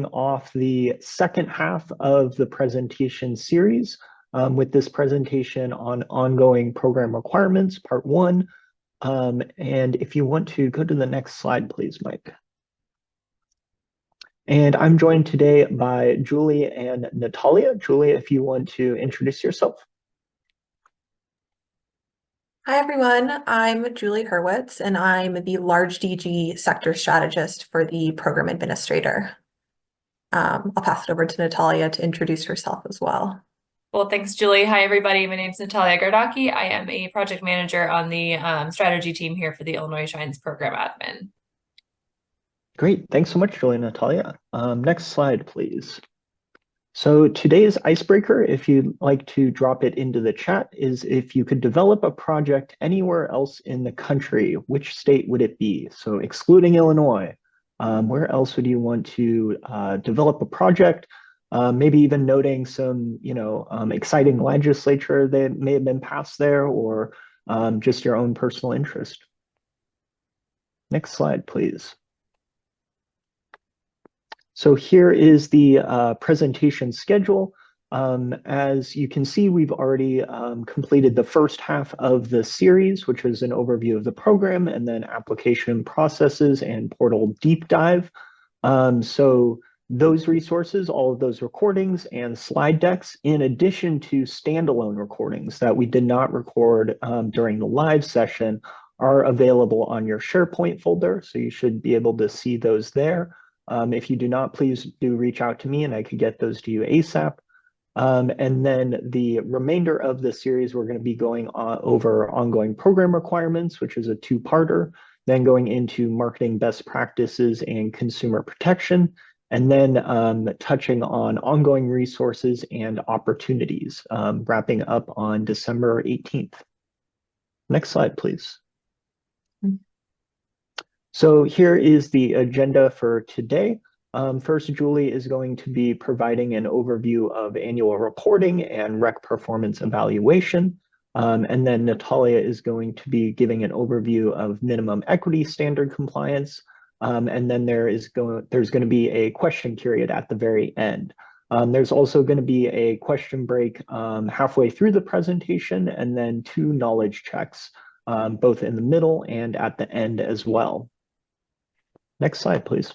off the second half of the presentation series with this presentation on ongoing program requirements, part one. And if you want to go to the next slide, please, Mike. And I'm joined today by Julie and Natalia. Julie, if you want to introduce yourself. Hi, everyone. I'm Julie Hurwitz, and I'm the large DG sector strategist for the program administrator. I'll pass it over to Natalia to introduce herself as well. Well, thanks, Julie. Hi, everybody. My name is Natalia Gardaki. I am a project manager on the strategy team here for the Illinois Shines program admin. Great. Thanks so much, Julie and Natalia. Next slide, please. So today's icebreaker, if you'd like to drop it into the chat, is if you could develop a project anywhere else in the country, which state would it be? So excluding Illinois, where else would you want to develop a project? Maybe even noting some, exciting legislature that may have been passed there, or just your own personal interest. Next slide, please. So here is the presentation schedule. As you can see, we've already completed the first half of the series, which is an overview of the program, and then application processes and portal deep dive. So those resources, all of those recordings and slide decks, in addition to standalone recordings that we did not record during the live session, are available on your SharePoint folder. So you should be able to see those there. If you do not, please do reach out to me and I could get those to you ASAP. And then the remainder of the series, we're going to be going over ongoing program requirements, which is a two-parter, then going into marketing best practices and consumer protection, and then touching on ongoing resources and opportunities, wrapping up on December 18th. Next slide, please. So here is the agenda for today. First, Julie is going to be providing an overview of annual reporting and REC performance evaluation. And then Natalia is going to be giving an overview of minimum equity standard compliance. And then there's going to be a question period at the very end. There's also going to be a question break halfway through the presentation, and then 2 knowledge checks, both in the middle and at the end as well. Next slide, please.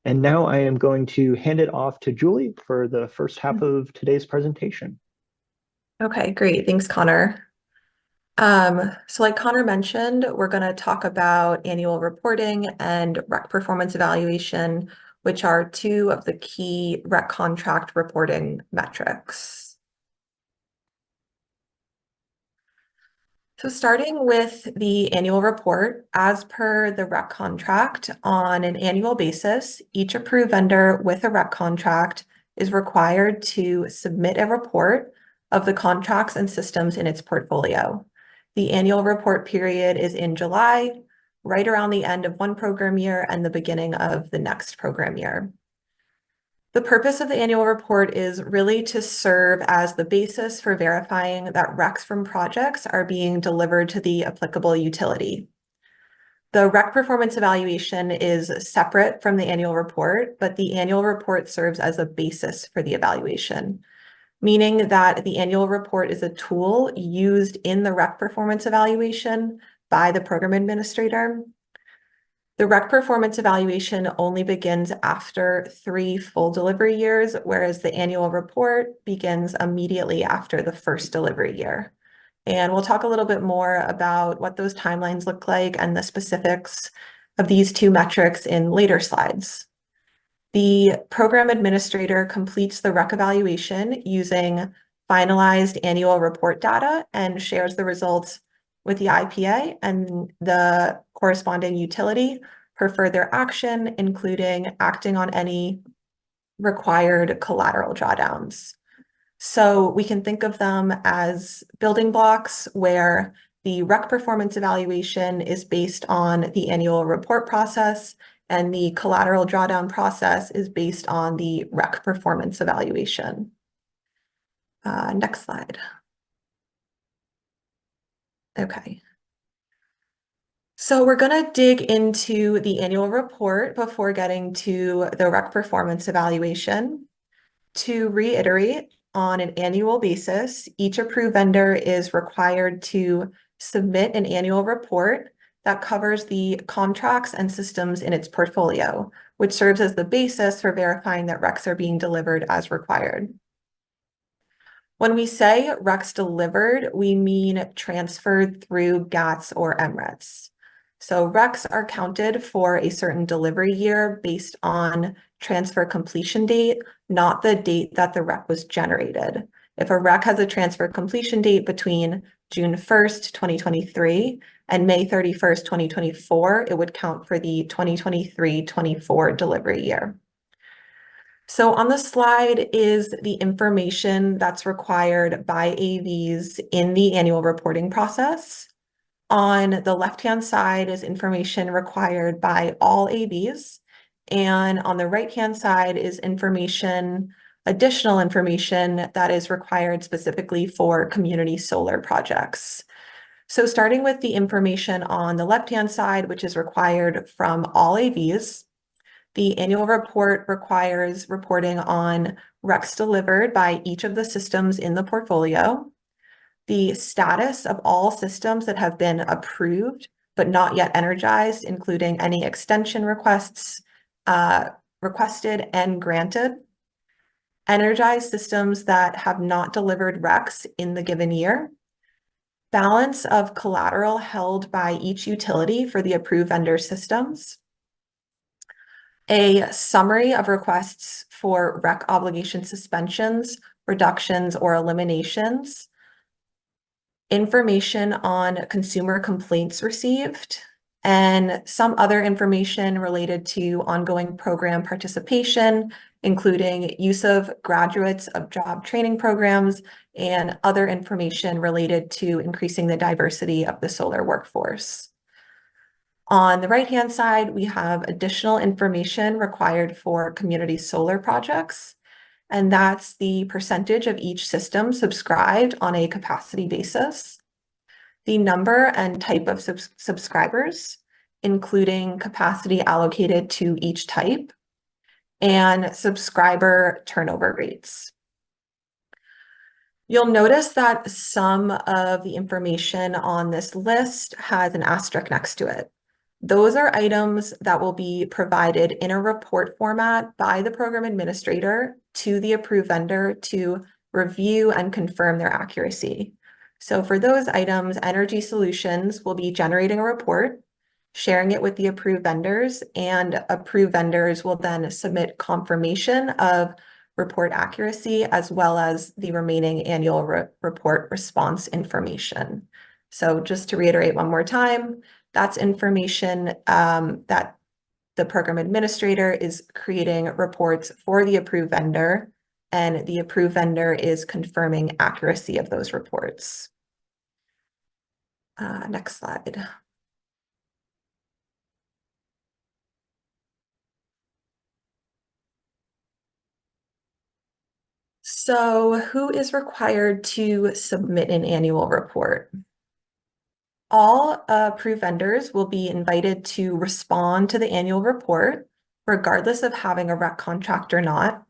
And now I am going to hand it off to Julie for the first half of today's presentation. Okay, great. Thanks, Connor. So like Connor mentioned, we're going to talk about annual reporting and REC performance evaluation, which are 2 of the key REC contract reporting metrics. So starting with the annual report, as per the REC contract, on an annual basis, each approved vendor with a REC contract is required to submit a report of the contracts and systems in its portfolio. The annual report period is in July, right around the end of one program year and the beginning of the next program year. The purpose of the annual report is really to serve as the basis for verifying that RECs from projects are being delivered to the applicable utility. The REC performance evaluation is separate from the annual report, but the annual report serves as a basis for the evaluation, meaning that the annual report is a tool used in the REC performance evaluation by the program administrator. The REC performance evaluation only begins after 3 full delivery years, whereas the annual report begins immediately after the first delivery year. And we'll talk a little bit more about what those timelines look like and the specifics of these 2 metrics in later slides. The program administrator completes the REC evaluation using finalized annual report data and shares the results with the IPA and the corresponding utility for further action, including acting on any required collateral drawdowns. So we can think of them as building blocks where the REC performance evaluation is based on the annual report process, and the collateral drawdown process is based on the REC performance evaluation. Next slide. Okay. So we're going to dig into the annual report before getting to the rec performance evaluation. To reiterate, on an annual basis, each approved vendor is required to submit an annual report that covers the contracts and systems in its portfolio, which serves as the basis for verifying that recs are being delivered as required. When we say recs delivered, we mean transferred through GATS or MRETs. So recs are counted for a certain delivery year based on transfer completion date, not the date that the rec was generated. If a rec has a transfer completion date between June 1st, 2023 and May 31st, 2024, it would count for the 2023-24 delivery year. So on the slide is the information that's required by AVs in the annual reporting process. On the left-hand side is information required by all AVs. And on the right-hand side is additional information that is required specifically for community solar projects. So starting with the information on the left-hand side, which is required from all AVs, the annual report requires reporting on recs delivered by each of the systems in the portfolio, the status of all systems that have been approved but not yet energized, including any extension requests requested and granted, energized systems that have not delivered recs in the given year, balance of collateral held by each utility for the approved vendor systems, a summary of requests for rec obligation suspensions, reductions, or eliminations, information on consumer complaints received, and some other information related to ongoing program participation, including use of graduates of job training programs and other information related to increasing the diversity of the solar workforce. On the right-hand side, we have additional information required for community solar projects, and that's the percentage of each system subscribed on a capacity basis, the number and type of subscribers, including capacity allocated to each type, and subscriber turnover rates. You'll notice that some of the information on this list has an asterisk next to it. Those are items that will be provided in a report format by the program administrator to the approved vendor to review and confirm their accuracy. So for those items, Energy Solutions will be generating a report, sharing it with the approved vendors, and approved vendors will then submit confirmation of report accuracy as well as the remaining annual report response information. So just to reiterate one more time, that's information that the program administrator is creating reports for the approved vendor, and the approved vendor is confirming accuracy of those reports. Next slide. So who is required to submit an annual report? All approved vendors will be invited to respond to the annual report, regardless of having a rec contract or not.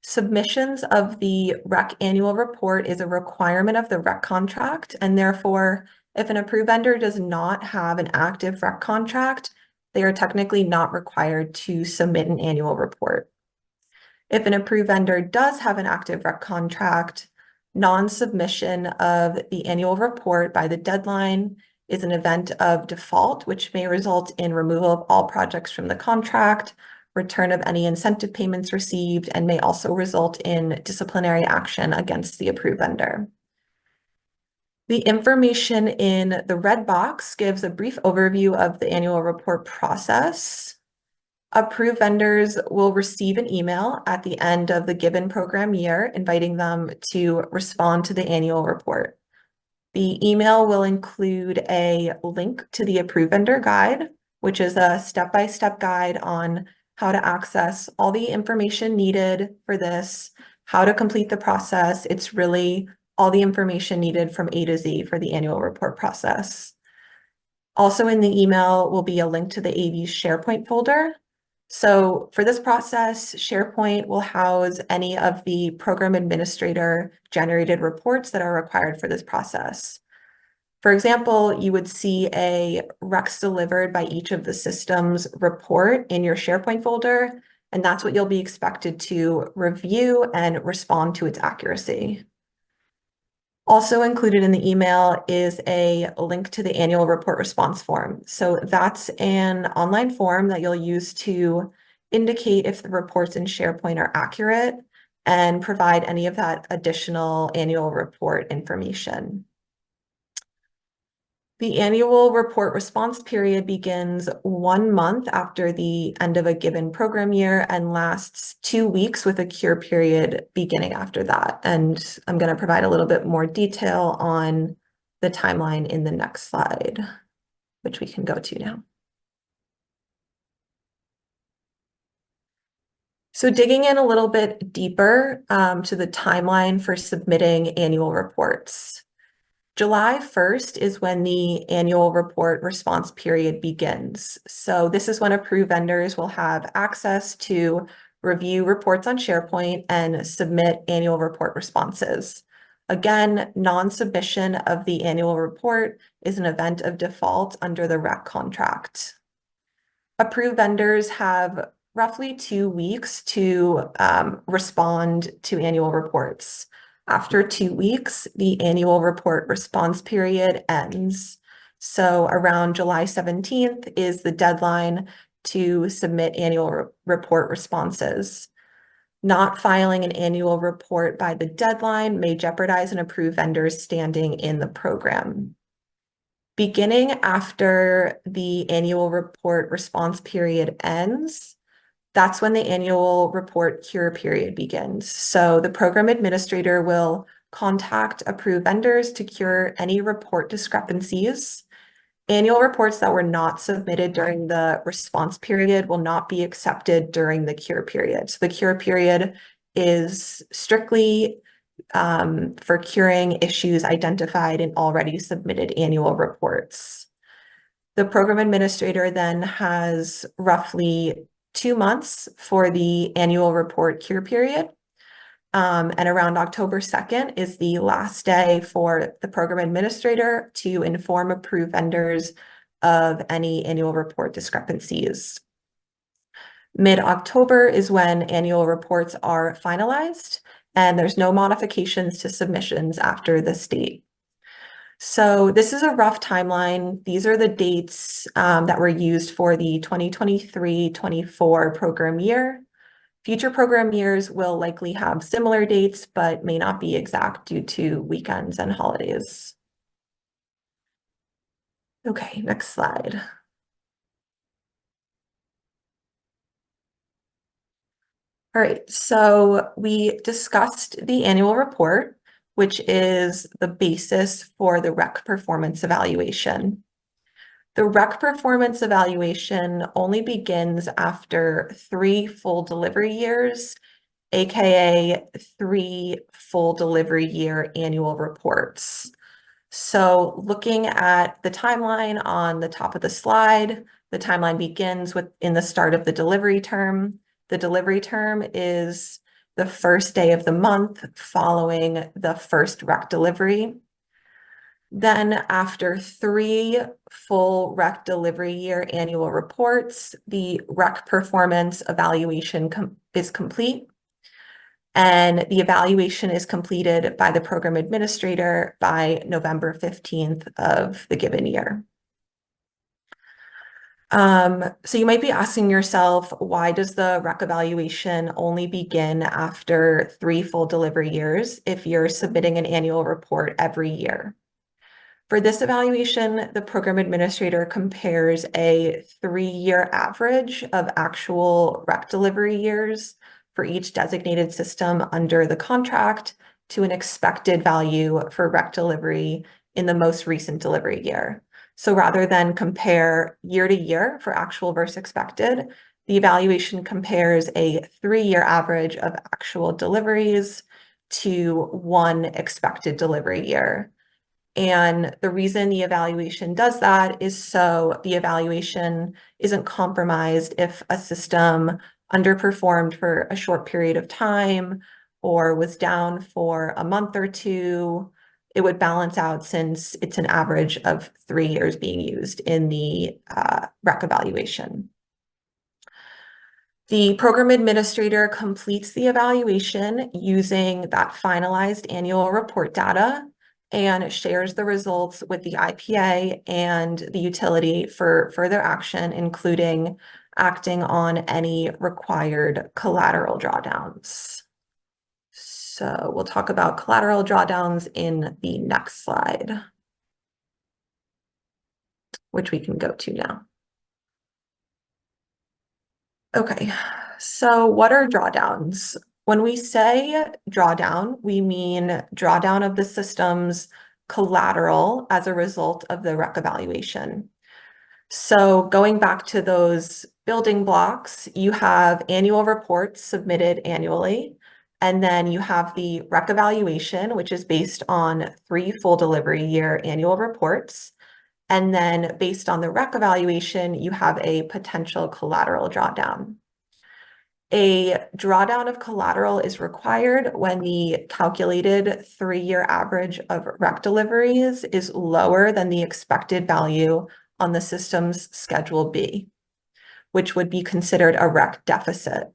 Submissions of the rec annual report is a requirement of the rec contract, and therefore, if an approved vendor does not have an active rec contract, they are technically not required to submit an annual report. If an approved vendor does have an active rec contract, non-submission of the annual report by the deadline is an event of default, which may result in removal of all projects from the contract, return of any incentive payments received, and may also result in disciplinary action against the approved vendor. The information in the red box gives a brief overview of the annual report process. Approved vendors will receive an email at the end of the given program year, inviting them to respond to the annual report. The email will include a link to the approved vendor guide, which is a step-by-step guide on how to access all the information needed for this, how to complete the process. It's really all the information needed from A to Z for the annual report process. Also in the email will be a link to the AV SharePoint folder. So for this process, SharePoint will house any of the program administrator generated reports that are required for this process. For example, you would see a Recs delivered by each of the systems report in your SharePoint folder, and that's what you'll be expected to review and respond to its accuracy. Also included in the email is a link to the annual report response form. So that's an online form that you'll use to indicate if the reports in SharePoint are accurate and provide any of that additional annual report information. The annual report response period begins 1 month after the end of a given program year and lasts 2 weeks with a cure period beginning after that. And I'm going to provide a little bit more detail on the timeline in the next slide, which we can go to now. So digging in a little bit deeper to the timeline for submitting annual reports. July 1st is when the annual report response period begins. So this is when approved vendors will have access to review reports on SharePoint and submit annual report responses. Again, non-submission of the annual report is an event of default under the REC contract. Approved vendors have roughly 2 weeks to respond to annual reports. After 2 weeks, the annual report response period ends. So around July 17th is the deadline to submit annual report responses. Not filing an annual report by the deadline may jeopardize an approved vendor's standing in the program. Beginning after the annual report response period ends, that's when the annual report cure period begins. So the program administrator will contact approved vendors to cure any report discrepancies. Annual reports that were not submitted during the response period will not be accepted during the cure period. So the cure period is strictly for curing issues identified in already submitted annual reports. The program administrator then has roughly 2 months for the annual report cure period. And around October 2nd is the last day for the program administrator to inform approved vendors of any annual report discrepancies. Mid-October is when annual reports are finalized, and there's no modifications to submissions after this date. So this is a rough timeline. These are the dates that were used for the 2023-24 program year. Future program years will likely have similar dates, but may not be exact due to weekends and holidays. Okay, next slide. All right, so we discussed the annual report, which is the basis for the REC performance evaluation. The REC performance evaluation only begins after 3 full delivery years, aka 3 full delivery year annual reports. So looking at the timeline on the top of the slide, the timeline begins in the start of the delivery term. The delivery term is the first day of the month following the first REC delivery. Then after 3 full REC delivery year annual reports, the REC performance evaluation is complete. And the evaluation is completed by the program administrator by November 15th of the given year. So you might be asking yourself, why does the REC evaluation only begin after 3 full delivery years if you're submitting an annual report every year? For this evaluation, the program administrator compares a 3-year average of actual REC delivery years for each designated system under the contract to an expected value for REC delivery in the most recent delivery year. So rather than compare year to year for actual versus expected, the evaluation compares a 3-year average of actual deliveries to 1 expected delivery year. And the reason the evaluation does that is so the evaluation isn't compromised if a system underperformed for a short period of time or was down for a month or two. It would balance out since it's an average of 3 years being used in the REC evaluation. The program administrator completes the evaluation using that finalized annual report data and shares the results with the IPA and the utility for further action, including acting on any required collateral drawdowns. So we'll talk about collateral drawdowns in the next slide, which we can go to now. Okay, so what are drawdowns? When we say drawdown, we mean drawdown of the system's collateral as a result of the REC evaluation. So going back to those building blocks, you have annual reports submitted annually, and then you have the REC evaluation, which is based on 3 full delivery year annual reports. And then based on the REC evaluation, you have a potential collateral drawdown. A drawdown of collateral is required when the calculated 3-year average of REC deliveries is lower than the expected value on the system's Schedule B, which would be considered a REC deficit.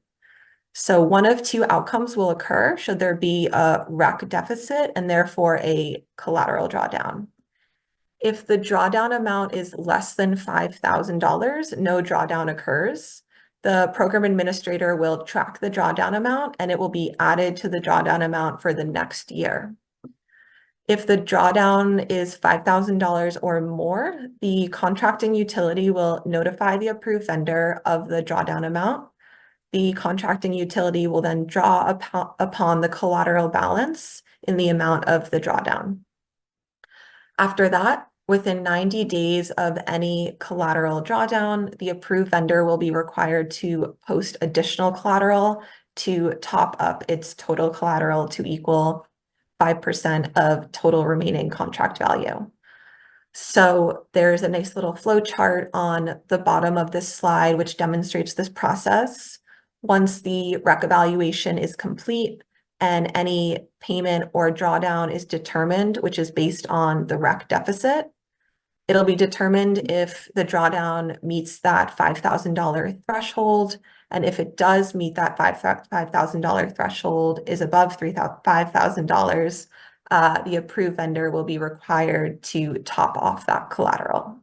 So one of 2 outcomes will occur should there be a REC deficit and therefore a collateral drawdown. If the drawdown amount is less than $5,000, no drawdown occurs. The program administrator will track the drawdown amount and it will be added to the drawdown amount for the next year. If the drawdown is $5,000 or more, the contracting utility will notify the approved vendor of the drawdown amount. The contracting utility will then draw upon the collateral balance in the amount of the drawdown. After that, within 90 days of any collateral drawdown, the approved vendor will be required to post additional collateral to top up its total collateral to equal 5% of total remaining contract value. So there's a nice little flow chart on the bottom of this slide, which demonstrates this process. Once the REC evaluation is complete and any payment or drawdown is determined, which is based on the REC deficit, it'll be determined if the drawdown meets that $5,000 threshold. And if it does meet that $5,000 threshold, is above $5,000, the approved vendor will be required to top off that collateral.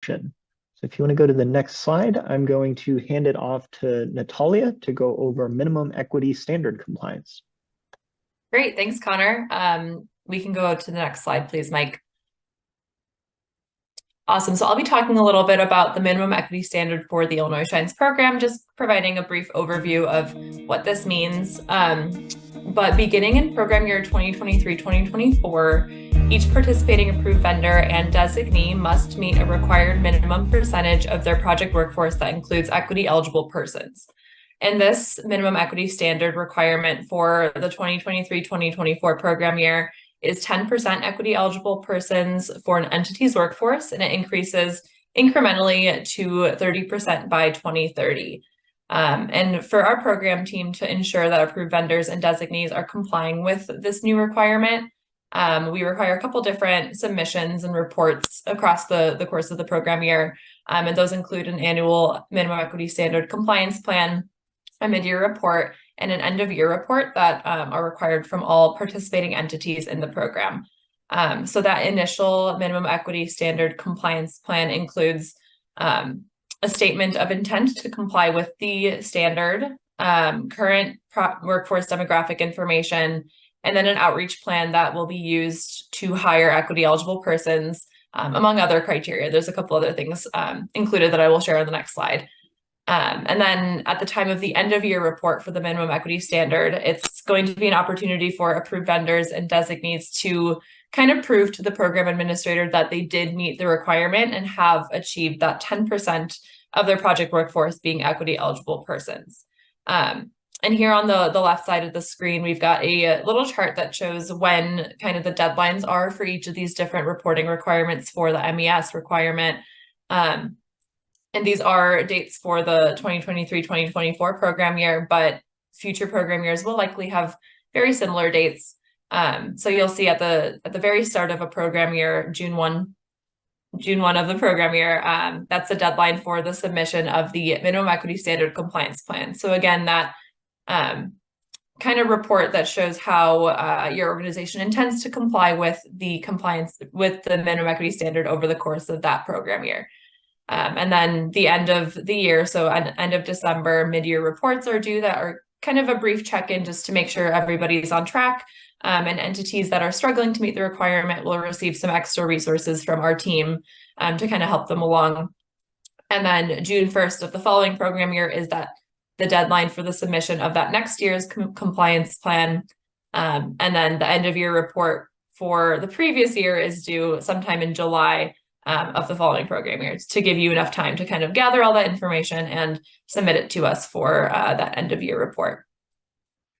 question. So if you want to go to the next slide, I'm going to hand it off to Natalia to go over minimum equity standard compliance. Great, thanks, Connor. We can go to the next slide, please, Mike. Awesome. So I'll be talking a little bit about the minimum equity standard for the Illinois Shines program, just providing a brief overview of what this means. But beginning in program year 2023-2024, each participating approved vendor and designee must meet a required minimum percentage of their project workforce that includes equity eligible persons. And this minimum equity standard requirement for the 2023-2024 program year is 10% equity eligible persons for an entity's workforce, and it increases incrementally to 30% by 2030. And for our program team to ensure that approved vendors and designees are complying with this new requirement, we require a couple different submissions and reports across the course of the program year. And those include an annual minimum equity standard compliance plan, a mid-year report, and an end-of-year report that are required from all participating entities in the program. So that initial minimum equity standard compliance plan includes a statement of intent to comply with the standard, current workforce demographic information, and then an outreach plan that will be used to hire equity eligible persons, among other criteria. There's a couple other things included that I will share on the next slide. And then at the time of the end of year report for the minimum equity standard, it's going to be an opportunity for approved vendors and designees to kind of prove to the program administrator that they did meet the requirement and have achieved that 10% of their project workforce being equity eligible persons. And here on the left side of the screen, we've got a little chart that shows when kind of the deadlines are for each of these different reporting requirements for the MES requirement. And these are dates for the 2023-2024 program year, but future program years will likely have very similar dates. So you'll see at the very start of a program year, June 1 of the program year, that's the deadline for the submission of the minimum equity standard compliance plan. So again, that kind of report that shows how your organization intends to comply with the compliance with the minimum equity standard over the course of that program year. And then the end of the year, so at end of December, mid-year reports are due that are kind of a brief check-in just to make sure everybody's on track. And entities that are struggling to meet the requirement will receive some extra resources from our team to kind of help them along. And then June 1st of the following program year is that the deadline for the submission of that next year's compliance plan. And then the end of year report for the previous year is due sometime in July of the following program years to give you enough time to kind of gather all that information and submit it to us for that end of year report.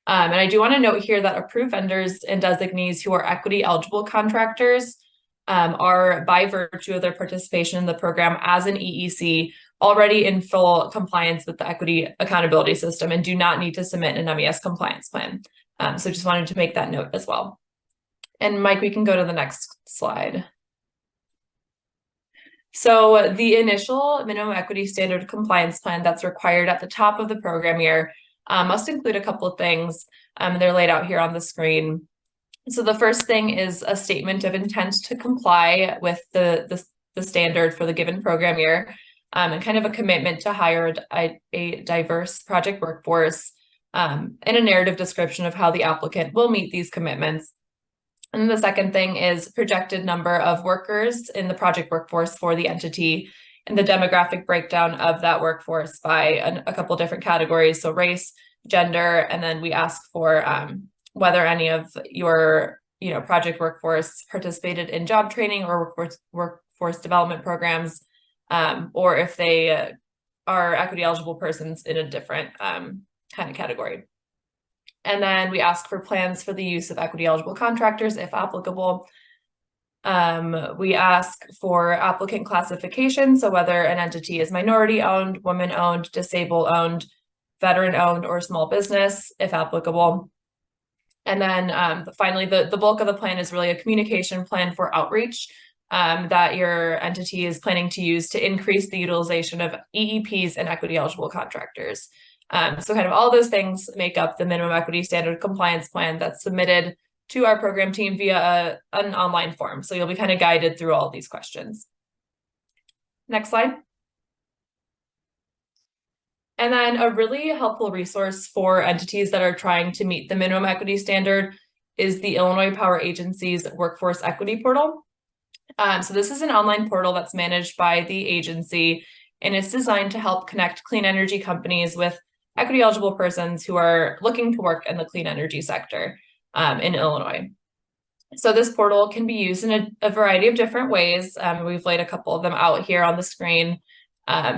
And I do want to note here that approved vendors and designees who are equity eligible contractors are, by virtue of their participation in the program as an EEC, already in full compliance with the equity accountability system and do not need to submit an MES compliance plan. So just wanted to make that note as well. And Mike, we can go to the next slide. So the initial minimum equity standard compliance plan that's required at the top of the program year must include a couple of things. They're laid out here on the screen. So the first thing is a statement of intent to comply with the standard for the given program year, and kind of a commitment to hire a diverse project workforce, and a narrative description of how the applicant will meet these commitments. And the second thing is projected number of workers in the project workforce for the entity and the demographic breakdown of that workforce by a couple different categories. So race, gender, and then we ask for whether any of your project workforce participated in job training or workforce development programs, or if they are equity eligible persons in a different kind of category. And then we ask for plans for the use of equity eligible contractors, if applicable. We ask for applicant classification, so whether an entity is minority owned, woman owned, disabled owned, veteran owned, or small business, if applicable. And then finally, the bulk of the plan is really a communication plan for outreach that your entity is planning to use to increase the utilization of EEPs and equity eligible contractors. So kind of all those things make up the minimum equity standard compliance plan that's submitted to our program team via an online form. So you'll be kind of guided through all of these questions. Next slide. And then a really helpful resource for entities that are trying to meet the minimum equity standard is the Illinois Power Agency's Workforce Equity Portal. So this is an online portal that's managed by the agency, and it's designed to help connect clean energy companies with equity eligible persons who are looking to work in the clean energy sector in Illinois. So this portal can be used in a variety of different ways. We've laid a couple of them out here on the screen.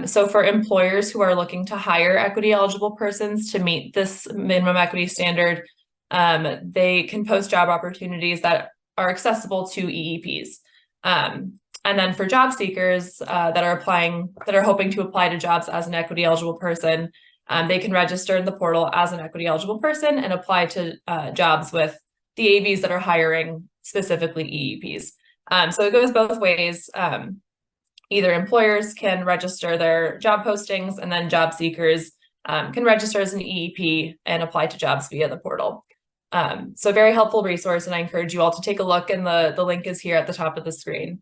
So for employers who are looking to hire equity eligible persons to meet this minimum equity standard, they can post job opportunities that are accessible to EEPs. And then for job seekers that are hoping to apply to jobs as an equity eligible person, they can register in the portal as an equity eligible person and apply to jobs with the AVs that are hiring specifically EEPs. So it goes both ways. Either employers can register their job postings, and then job seekers can register as an EEP and apply to jobs via the portal. So very helpful resource, and I encourage you all to take a look, and the link is here at the top of the screen.